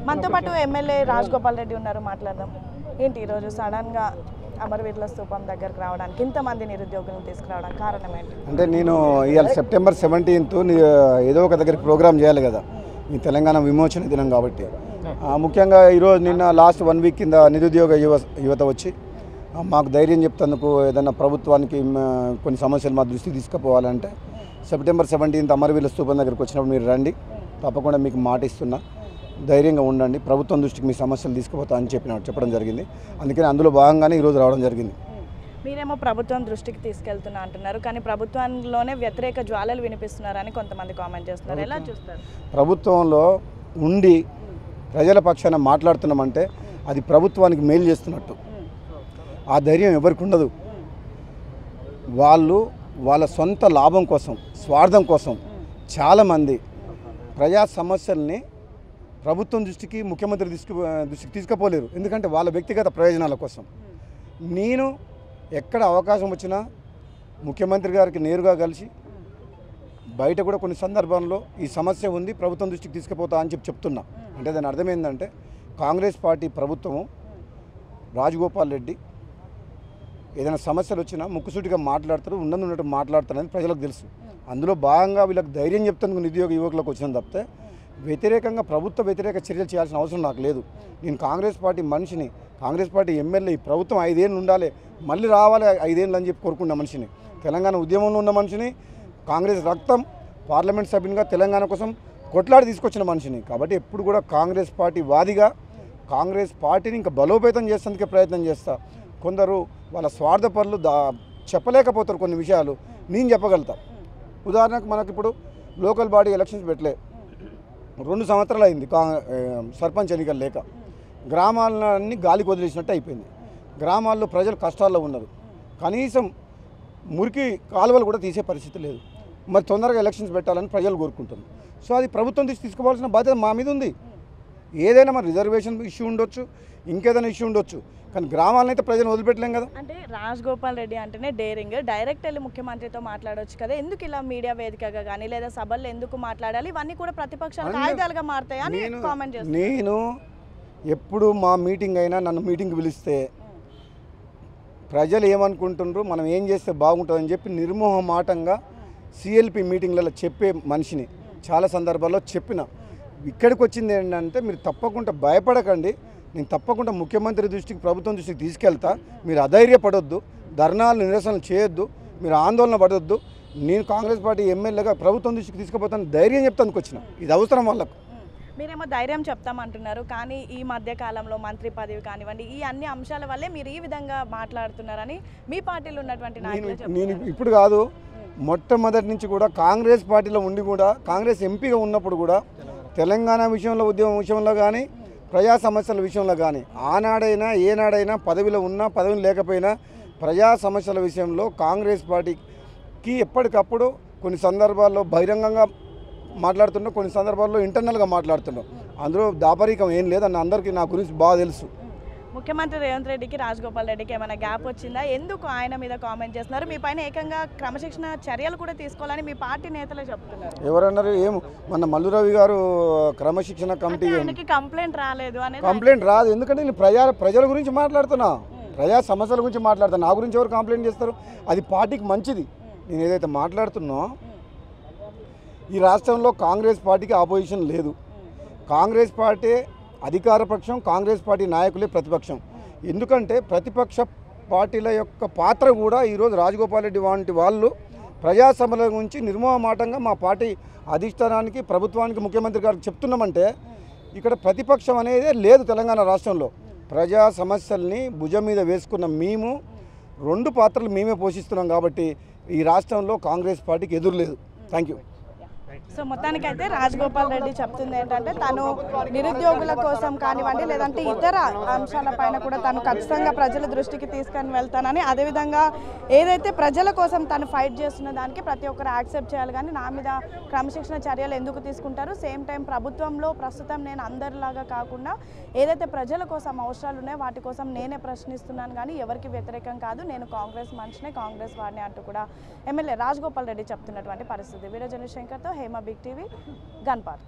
మనతో పాటు ఎమ్మెల్యే రాజగోపాల్ రెడ్డి ఉన్నారు, మాట్లాడదాం. ఏంటి ఈరోజు సడన్గా అమరవీరుల స్తూపం దగ్గరకు రావడానికి ఇంతమంది నిరుద్యోగులను తీసుకురావడానికి కారణం ఏంటి? అంటే నేను ఇవాళ సెప్టెంబర్ 17th ఏదో ఒక దగ్గరికి ప్రోగ్రామ్ చేయాలి కదా, ఈ తెలంగాణ విమోచన దినం కాబట్టి. ముఖ్యంగా ఈరోజు నిన్న లాస్ట్ 1 వీక్ కింద నిరుద్యోగ యువత వచ్చి మాకు ధైర్యం చెప్తందుకు ఏదైనా ప్రభుత్వానికి కొన్ని సమస్యలు మా దృష్టికి తీసుకుపోవాలంటే సెప్టెంబర్ 17th అమరవీరుల స్తూపం దగ్గరికి వచ్చినప్పుడు మీరు రండి, తప్పకుండా మీకు మాట ఇస్తున్నా, ధైర్యంగా ఉండండి, ప్రభుత్వం దృష్టికి మీ సమస్యలు తీసుకుపోతా అని చెప్పడం జరిగింది. అందుకని అందులో భాగంగానే ఈరోజు రావడం జరిగింది. మీరేమో ప్రభుత్వం దృష్టికి తీసుకెళ్తున్నా అంటున్నారు, కానీ ప్రభుత్వంలోనే వ్యతిరేక జ్వాలలు వినిపిస్తున్నారని కొంతమంది కామెంట్ చేస్తున్నారు. ఎలా చూస్తారు? ప్రభుత్వంలో ఉండి ప్రజల పక్షాన మాట్లాడుతున్నామంటే అది ప్రభుత్వానికి మేలు చేస్తున్నట్టు. ఆ ధైర్యం ఎవరికి ఉండదు. వాళ్ళ సొంత లాభం కోసం, స్వార్థం కోసం చాలామంది ప్రజా సమస్యల్ని ప్రభుత్వం దృష్టికి, ముఖ్యమంత్రి దృష్టికి తీసుకుపోలేరు. ఎందుకంటే వాళ్ళ వ్యక్తిగత ప్రయోజనాల కోసం. నేను ఎక్కడ అవకాశం వచ్చినా ముఖ్యమంత్రి గారికి నేరుగా కలిసి బయట కూడా కొన్ని సందర్భాల్లో ఈ సమస్య ఉంది, ప్రభుత్వం దృష్టికి తీసుకుపోతా అని చెప్తున్నా. అంటే దాని అర్థం ఏంటంటే కాంగ్రెస్ పార్టీ ప్రభుత్వము, రాజగోపాల్ రెడ్డి ఏదైనా సమస్యలు వచ్చినా ముక్కుసూటిగా మాట్లాడతారు, ఉన్నట్టు మాట్లాడతారని ప్రజలకు తెలుసు. అందులో భాగంగా వీళ్ళకి ధైర్యం చెప్తాను నిరుద్యోగ యువకులకు వచ్చిన తప్పితే వ్యతిరేకంగా ప్రభుత్వ వ్యతిరేక చర్యలు చేయాల్సిన అవసరం నాకు లేదు. నేను కాంగ్రెస్ పార్టీ మనిషిని, కాంగ్రెస్ పార్టీ ఎమ్మెల్యే, ప్రభుత్వం 5 ఏళ్ళు ఉండాలి, మళ్ళీ రావాలి 5 ఏళ్ళు అని చెప్పి కోరుకున్న మనిషిని, తెలంగాణ ఉద్యమంలో ఉన్న మనిషిని, కాంగ్రెస్ రక్తం, పార్లమెంట్ సభ్యునిగా తెలంగాణ కోసం కొట్లాడి తీసుకొచ్చిన మనిషిని. కాబట్టి ఎప్పుడు కూడా కాంగ్రెస్ పార్టీ వాదిగా కాంగ్రెస్ పార్టీని ఇంకా బలోపేతం చేసేందుకే ప్రయత్నం చేస్తా. కొందరు వాళ్ళ స్వార్థపరులు చెప్పలేకపోతారు కొన్ని విషయాలు, నేను చెప్పగలుగుతా. ఉదాహరణకు మనకిప్పుడు లోకల్ బాడీ ఎలక్షన్స్ పెట్టలే, 2 సంవత్సరాలు అయింది సర్పంచ్ ఎన్నికలు లేక. గ్రామాలన్నీ గాలికి వదిలేసినట్టు అయిపోయింది. గ్రామాల్లో ప్రజలు కష్టాల్లో ఉన్నారు, కనీసం మురికి కాలువలు కూడా తీసే పరిస్థితి లేదు. మరి తొందరగా ఎలక్షన్స్ పెట్టాలని ప్రజలు కోరుకుంటున్నారు. సో అది ప్రభుత్వం తీసుకోవాల్సిన బాధ్యత మా మీద ఉంది. ఏదైనా మరి రిజర్వేషన్ ఇష్యూ ఉండొచ్చు, ఇంకేదైనా ఇష్యూ ఉండొచ్చు, కానీ గ్రామాలను అయితే ప్రజలు వదిలిపెట్టలేం కదా. అంటే రాజగోపాల్ రెడ్డి అంటేనే డేరింగ్, డైరెక్ట్ వెళ్ళి ముఖ్యమంత్రితో మాట్లాడవచ్చు కదా, ఎందుకు ఇలా మీడియా వేదికగా కానీ లేదా సభల్లో ఎందుకు మాట్లాడాలి? ఇవన్నీ కూడా ప్రతిపక్షాలకు ఆయుధాలుగా మారుతాయి అని కామెంట్ చేస్తాను. నేను ఎప్పుడు మా మీటింగ్ అయినా నన్ను మీటింగ్కి పిలిస్తే ప్రజలు ఏమనుకుంటున్నారు, మనం ఏం చేస్తే బాగుంటుందని చెప్పి నిర్మోహమాటంగా సిఎల్పి మీటింగ్లలో చెప్పే మనిషిని చాలా సందర్భాల్లో చెప్పిన. ఇక్కడికి వచ్చింది ఏంటంటే మీరు తప్పకుండా భయపడకండి, నేను తప్పకుండా ముఖ్యమంత్రి దృష్టికి, ప్రభుత్వం దృష్టికి తీసుకెళ్తా, మీరు అధైర్యపడొద్దు, ధర్నాలు నిరసనలు చేయొద్దు, మీరు ఆందోళన పడొద్దు, నేను కాంగ్రెస్ పార్టీ ఎమ్మెల్యేగా ప్రభుత్వం దృష్టికి తీసుకుపోతాను ధైర్యం చెప్తానికి వచ్చిన. ఇది అవసరం వాళ్ళకు. మీరేమో ధైర్యం చెప్తామంటున్నారు, కానీ ఈ మధ్య కాలంలో మంత్రి పదవి కానివ్వండి, ఈ అన్ని అంశాల వల్లే మీరు ఈ విధంగా మాట్లాడుతున్నారని మీ పార్టీలో ఉన్నటువంటి నాయకులు. నేను ఇప్పుడు కాదు, మొట్టమొదటి నుంచి కూడా కాంగ్రెస్ పార్టీలో ఉండి కూడా, కాంగ్రెస్ ఎంపీగా ఉన్నప్పుడు కూడా తెలంగాణ విషయంలో, ఉద్యమం విషయంలో కానీ, ప్రజా సమస్యల విషయంలో కానీ, ఆనాడైనా ఏనాడైనా పదవిలో ఉన్నా పదవిలో లేకపోయినా ప్రజా సమస్యల విషయంలో కాంగ్రెస్ పార్టీకి ఎప్పటికప్పుడు కొన్ని సందర్భాల్లో బహిరంగంగా మాట్లాడుతున్నాం, కొన్ని సందర్భాల్లో ఇంటర్నల్గా మాట్లాడుతున్నాం. అందులో దాపరికం ఏం లేదన్న అందరికీ నా గురించి బాగా తెలుసు. ముఖ్యమంత్రి రేవంత్ రెడ్డికి, రాజగోపాల్ రెడ్డికి ఏమైనా గ్యాప్ వచ్చిందా? ఎందుకు ఆయన మీద కామెంట్ చేస్తున్నారు? మీ పైన ఏకంగా క్రమశిక్షణ చర్యలు కూడా తీసుకోవాలని మీ పార్టీ నేతలే చెప్తున్నారు. ఎవరన్నారు? ఏం మన మల్లురవి గారు క్రమశిక్షణ కమిటీ కంప్లైంట్ రాలేదు అనేది. కంప్లైంట్ రాదు, ఎందుకంటే నేను ప్రజల గురించి మాట్లాడుతున్నా, ప్రజా సమస్యల గురించి మాట్లాడుతున్నా. నా గురించి ఎవరు కంప్లైంట్ చేస్తారు? అది పార్టీకి మంచిది. నేను ఏదైతే మాట్లాడుతున్నా, ఈ రాష్ట్రంలో కాంగ్రెస్ పార్టీకి ఆపోజిషన్ లేదు. కాంగ్రెస్ పార్టీ అధికార పక్షం, కాంగ్రెస్ పార్టీ నాయకులే ప్రతిపక్షం. ఎందుకంటే ప్రతిపక్ష పార్టీల యొక్క పాత్ర కూడా ఈరోజు రాజగోపాల్ రెడ్డి వంటి వాళ్ళు ప్రజా సమస్యల గురించి నిర్మోహమాటంగా మా పార్టీ అధిష్టానానికి, ప్రభుత్వానికి, ముఖ్యమంత్రి గారికి చెప్తున్నామంటే ఇక్కడ ప్రతిపక్షం అనేది లేదు తెలంగాణ రాష్ట్రంలో. ప్రజా సమస్యల్ని భుజం మీద వేసుకున్న మేము 2 పాత్రలు మేమే పోషిస్తున్నాం. కాబట్టి ఈ రాష్ట్రంలో కాంగ్రెస్ పార్టీకి ఎదురు లేదు. Thank you. సో మొత్తానికైతే రాజగోపాల్ రెడ్డి చెప్తుంది ఏంటంటే తను నిరుద్యోగుల కోసం కానివ్వండి లేదంటే ఇతర అంశాలపైన కూడా తను ఖచ్చితంగా ప్రజల దృష్టికి తీసుకొని వెళ్తానని, అదేవిధంగా ఏదైతే ప్రజల కోసం తను ఫైట్ చేస్తున్న దానికి ప్రతి ఒక్కరు యాక్సెప్ట్ చేయాలి, కానీ నా మీద క్రమశిక్షణ చర్యలు ఎందుకు తీసుకుంటారు? సేమ్ టైం ప్రభుత్వంలో ప్రస్తుతం నేను అందరిలాగా కాకుండా ఏదైతే ప్రజల కోసం అవసరాలు ఉన్నాయో వాటి కోసం నేనే ప్రశ్నిస్తున్నాను, కానీ ఎవరికి వ్యతిరేకం కాదు, నేను కాంగ్రెస్ మనిషినే, కాంగ్రెస్ వాడిని అంటూ కూడా ఎమ్మెల్యే రాజగోపాల్ రెడ్డి చెప్తున్నటువంటి పరిస్థితి. వీడియో జర్నలిస్ట్ శంకర్తో Hema, big TV, gun park.